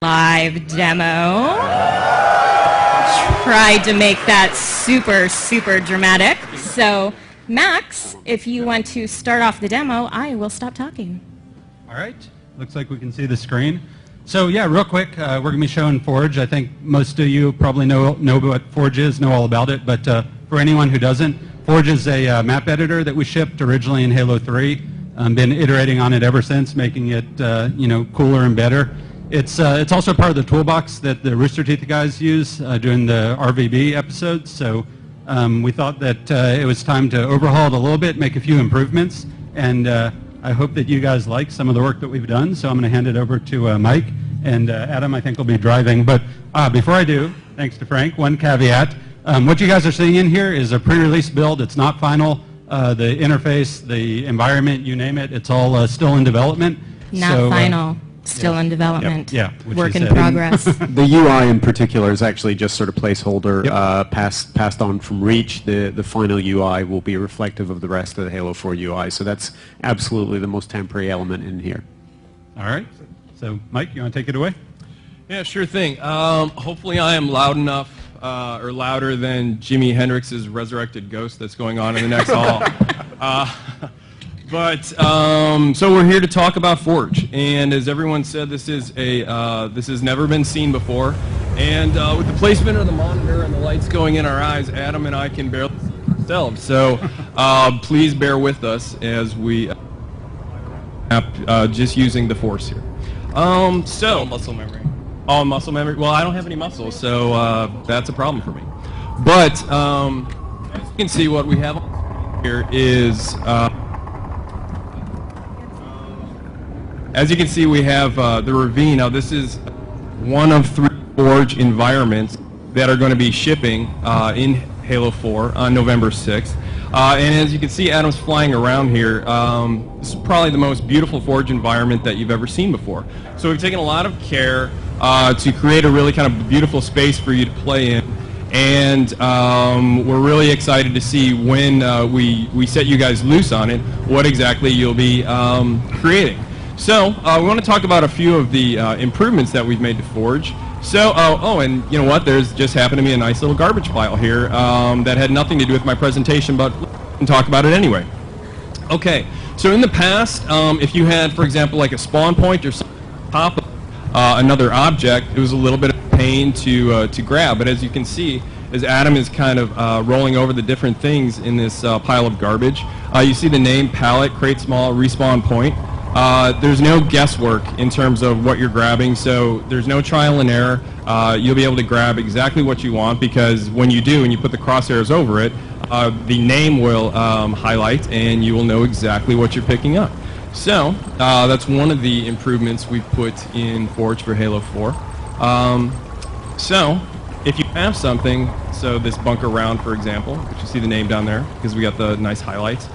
live demo. Tried to make that super, super dramatic. So, Max, if you want to start off the demo, I will stop talking. All right. Looks like we can see the screen. So yeah, real quick, we're going to be showing Forge. I think most of you probably know what Forge is, know all about it. But for anyone who doesn't, Forge is a map editor that we shipped originally in Halo 3. Been iterating on it ever since, making it cooler and better. It's also part of the toolbox that the Rooster Teeth guys use during the RVB episodes. So we thought that it was time to overhaul it a little bit, make a few improvements, and I hope that you guys like some of the work that we've done. So I'm going to hand it over to Mike, and Adam I think will be driving. But before I do, thanks to Frank, one caveat. What you guys are seeing in here is a pre-release build. It's not final. The interface, the environment, you name it, it's all still in development. Not final. Still in development. Yeah, work in progress. The UI in particular is actually just sort of placeholder, passed on from Reach. The final UI will be reflective of the rest of the Halo 4 UI. So that's absolutely the most temporary element in here. All right. So Mike, you want to take it away? Yeah, sure thing. Hopefully I am loud enough, or louder than Jimi Hendrix's Resurrected Ghost that's going on in the next hall. So we're here to talk about Forge, and as everyone said, this has never been seen before. And with the placement of the monitor and the lights going in our eyes, Adam and I can barely see ourselves. So please bear with us as we just using the Force here. All muscle memory. All muscle memory. Well, I don't have any muscles, so that's a problem for me. But as you can see, what we have here is. As you can see, we have the Ravine. Now, this is one of 3 Forge environments that are going to be shipping in Halo 4 on November 6th. And as you can see, Adam's flying around here. This is probably the most beautiful Forge environment that you've ever seen before. So we've taken a lot of care to create a really kind of beautiful space for you to play in. And we're really excited to see when we set you guys loose on it, what exactly you'll be creating. So we want to talk about a few of the improvements that we've made to Forge. So, and you know what? There's just happened to be a nice little garbage pile here that had nothing to do with my presentation, but we can talk about it anyway. Okay, so in the past, if you had, for example, like a spawn point or something on top of another object, it was a little bit of a pain to grab. But as you can see, as Adam is kind of rolling over the different things in this pile of garbage, you see the name palette, create small, respawn point. There's no guesswork in terms of what you're grabbing, so there's no trial and error. You'll be able to grab exactly what you want, because when you do and you put the crosshairs over it, the name will highlight and you will know exactly what you're picking up. So that's one of the improvements we've put in Forge for Halo 4. So if you have something, so this bunker round, for example, which you see the name down there because we got the nice highlights,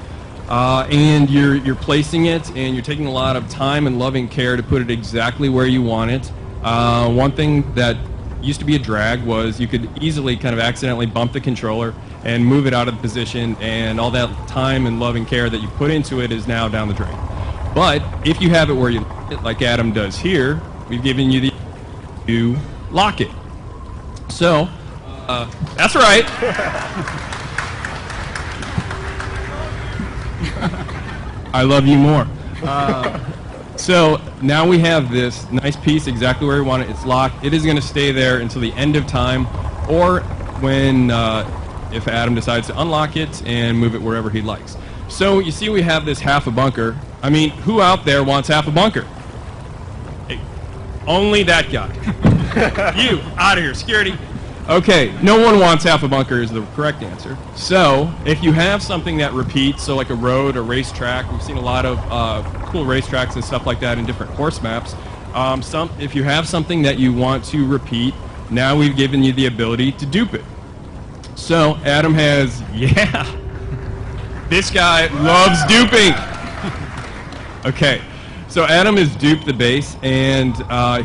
and you're placing it, and you're taking a lot of time and loving care to put it exactly where you want it. One thing that used to be a drag was you could easily kind of accidentally bump the controller and move it out of position, and all that time and loving care that you put into it is now down the drain. But if you have it where you like it, like Adam does here, we've given you the to lock it. So that's right. I love you more. So now we have this nice piece exactly where we want it. It's locked. It is going to stay there until the end of time, or when if Adam decides to unlock it and move it wherever he likes. So you see we have this half a bunker. I mean, who out there wants half a bunker? Hey, only that guy. You, out of here, security. Okay, no one wants half a bunker is the correct answer. So, if you have something that repeats, so like a road, a racetrack, we've seen a lot of cool racetracks and stuff like that in different course maps. If you have something that you want to repeat, now we've given you the ability to dupe it. So, Adam has, this guy loves duping. Okay, so Adam has duped the base, and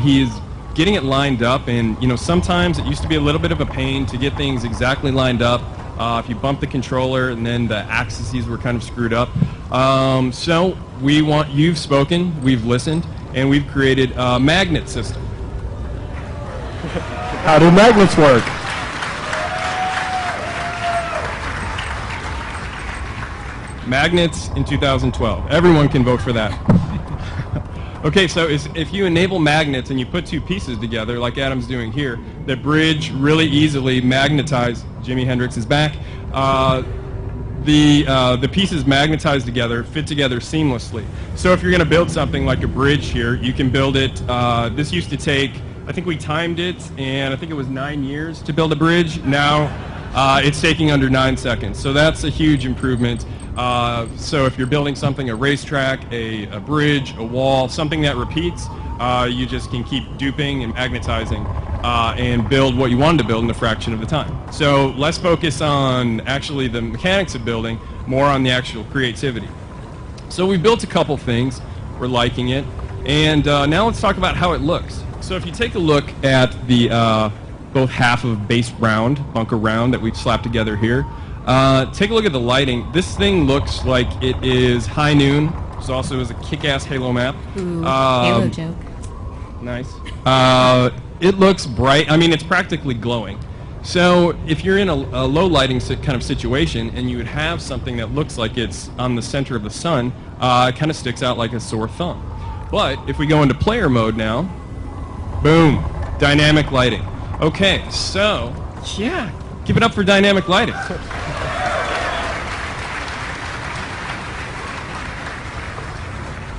he is getting it lined up, and sometimes it used to be a little bit of a pain to get things exactly lined up. If you bump the controller and then the axes were kind of screwed up. So you've spoken, we've listened, and we've created a magnet system. How do magnets work? Magnets in 2012. Everyone can vote for that. Okay, so if you enable magnets and you put two pieces together, like Adam's doing here, that bridge really easily magnetize. Jimi Hendrix is back. The pieces magnetize together, fit together seamlessly. So if you're going to build something like a bridge here, you can build it. This used to take, I think we timed it, and I think it was 9 years to build a bridge. Now it's taking under 9 seconds. So that's a huge improvement. So if you're building something, a racetrack, a bridge, a wall, something that repeats, you just can keep duping and magnetizing and build what you wanted to build in a fraction of the time. So less focus on actually the mechanics of building, more on the actual creativity. So we built a couple things. We're liking it. And now let's talk about how it looks. So if you take a look at the both half of base round, bunker round that we've slapped together here, take a look at the lighting. This thing looks like it is high noon. This also is a kick-ass Halo map. Ooh, Halo joke. Nice. It looks bright. I mean, it's practically glowing. So if you're in a low lighting kind of situation and you would have something that looks like it's on the center of the sun, it kind of sticks out like a sore thumb. But if we go into player mode now, boom, dynamic lighting. Okay, so yeah, give it up for dynamic lighting.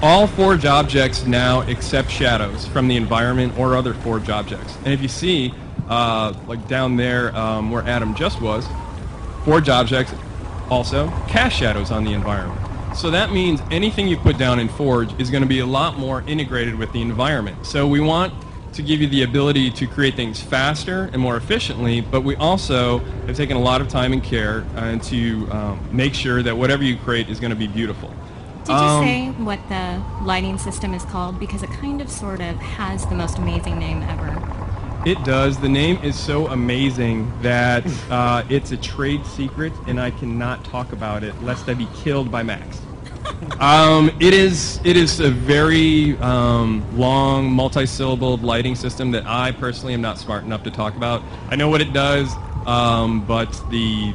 All Forge objects now accept shadows from the environment or other Forge objects. And if you see, like down there where Adam just was, Forge objects also cast shadows on the environment. So that means anything you put down in Forge is going to be a lot more integrated with the environment. So we want to give you the ability to create things faster and more efficiently, but we also have taken a lot of time and care to make sure that whatever you create is going to be beautiful. Did you say what the lighting system is called? Because it kind of sort of has the most amazing name ever. It does. The name is so amazing that it's a trade secret, and I cannot talk about it lest I be killed by Max. It is a very long, multi-syllable lighting system that I personally am not smart enough to talk about. I know what it does, but the...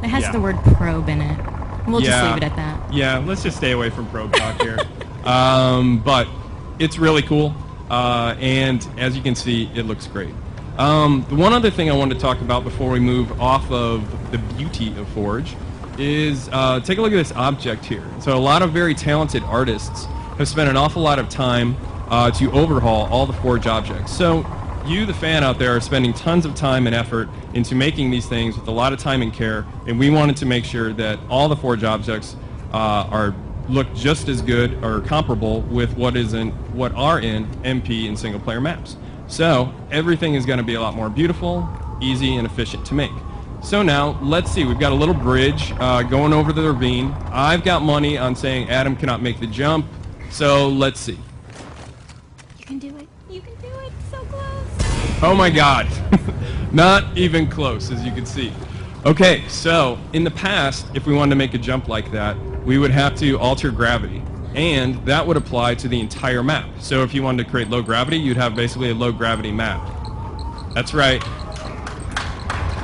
It has the word probe in it. We'll just leave it at that. Yeah, let's just stay away from probe talk here. But it's really cool, and as you can see, it looks great. The one other thing I wanted to talk about before we move off of the beauty of Forge is take a look at this object here. So a lot of very talented artists have spent an awful lot of time to overhaul all the Forge objects. So you, the fan out there, are spending tons of time and effort into making these things with a lot of time and care, and we wanted to make sure that all the Forge objects look just as good or comparable with what are in MP and single player maps. So everything is going to be a lot more beautiful, easy, and efficient to make. So now, let's see, we've got a little bridge going over the ravine. I've got money on saying Adam cannot make the jump, so let's see. You can do it. You can do it. So close. Oh my god. Not even close, as you can see. Okay, so in the past, if we wanted to make a jump like that, we would have to alter gravity, and that would apply to the entire map. So if you wanted to create low gravity, you'd have basically a low gravity map. That's right.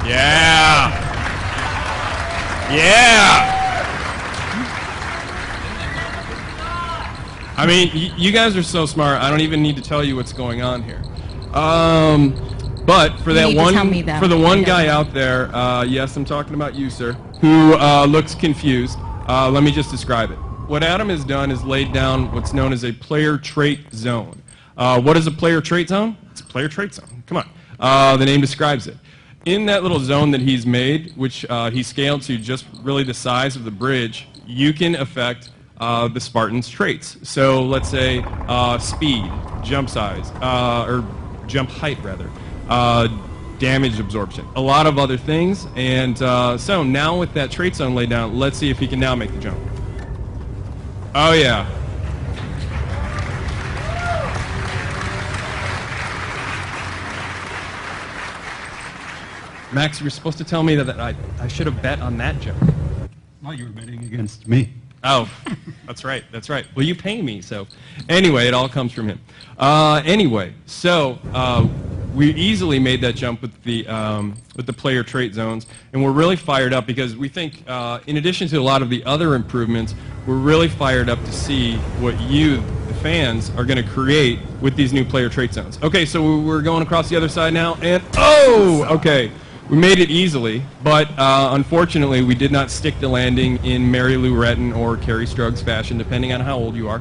Yeah! Yeah! I mean, you guys are so smart, I don't even need to tell you what's going on here. But for that one guy out there, yes, I'm talking about you, sir, who looks confused, let me just describe it. What Adam has done is laid down what's known as a player trait zone. What is a player trait zone? It's a player trait zone. Come on. The name describes it. In that little zone that he's made, which he scaled to just really the size of the bridge, you can affect the Spartan's traits. So let's say speed, jump size, or jump height rather, damage absorption, a lot of other things. And so now with that trait zone laid down, let's see if he can now make the jump. Oh yeah. Max, you were supposed to tell me that I should have bet on that jump. Well, you were betting against me. Oh, that's right, that's right. Well, you pay me, so. Anyway, it all comes from him. Anyway, so we easily made that jump with the player trait zones, and we're really fired up because we think, in addition to a lot of the other improvements, we're really fired up to see what you, the fans, are going to create with these new player trait zones. Okay, so we're going across the other side now, and okay. We made it easily, but unfortunately we did not stick the landing in Mary Lou Retton or Carrie Struggs fashion, depending on how old you are.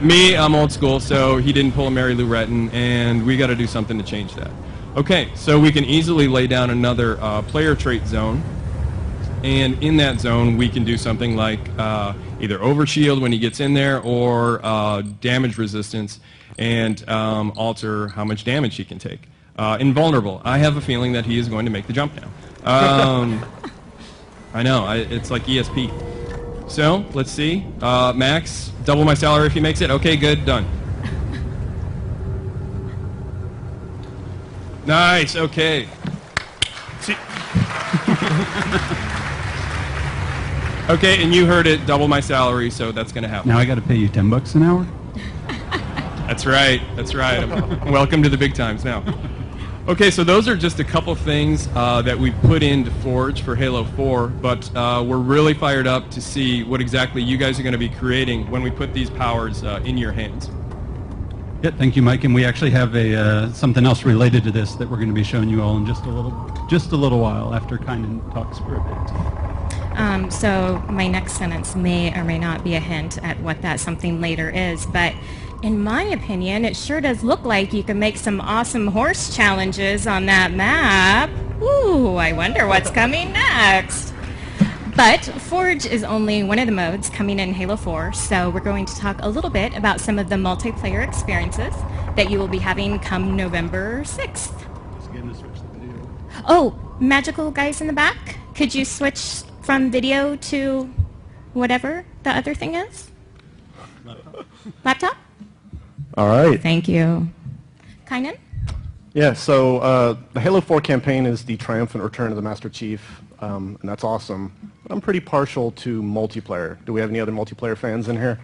Me, I'm old school, so he didn't pull a Mary Lou Retton, and we got to do something to change that. Okay, so we can easily lay down another player trait zone, and in that zone we can do something like either overshield when he gets in there or damage resistance, and alter how much damage he can take. Invulnerable. I have a feeling that he is going to make the jump now. I know, it's like ESP. So, let's see. Max, double my salary if he makes it. Okay, good, done. Nice, okay. Okay, and you heard it, double my salary, so that's going to happen. Now I got to pay you $10 an hour? That's right, that's right. Welcome to the big times now. Okay, so those are just a couple things that we put into Forge for Halo 4, but we're really fired up to see what exactly you guys are going to be creating when we put these powers in your hands. Yeah, thank you, Mike. And we actually have something else related to this that we're going to be showing you all in just a little while after Kynan talks for a bit. So my next sentence may or may not be a hint at what that something later is, but in my opinion, it sure does look like you can make some awesome horse challenges on that map. Ooh, I wonder what's coming next. But Forge is only one of the modes coming in Halo 4, so we're going to talk a little bit about some of the multiplayer experiences that you will be having come November 6th. Oh, magical guys in the back, could you switch from video to whatever the other thing is? Laptop? All right. Thank you. Kynan? Yeah, so the Halo 4 campaign is the triumphant return of the Master Chief, and that's awesome. But I'm pretty partial to multiplayer. Do we have any other multiplayer fans in here?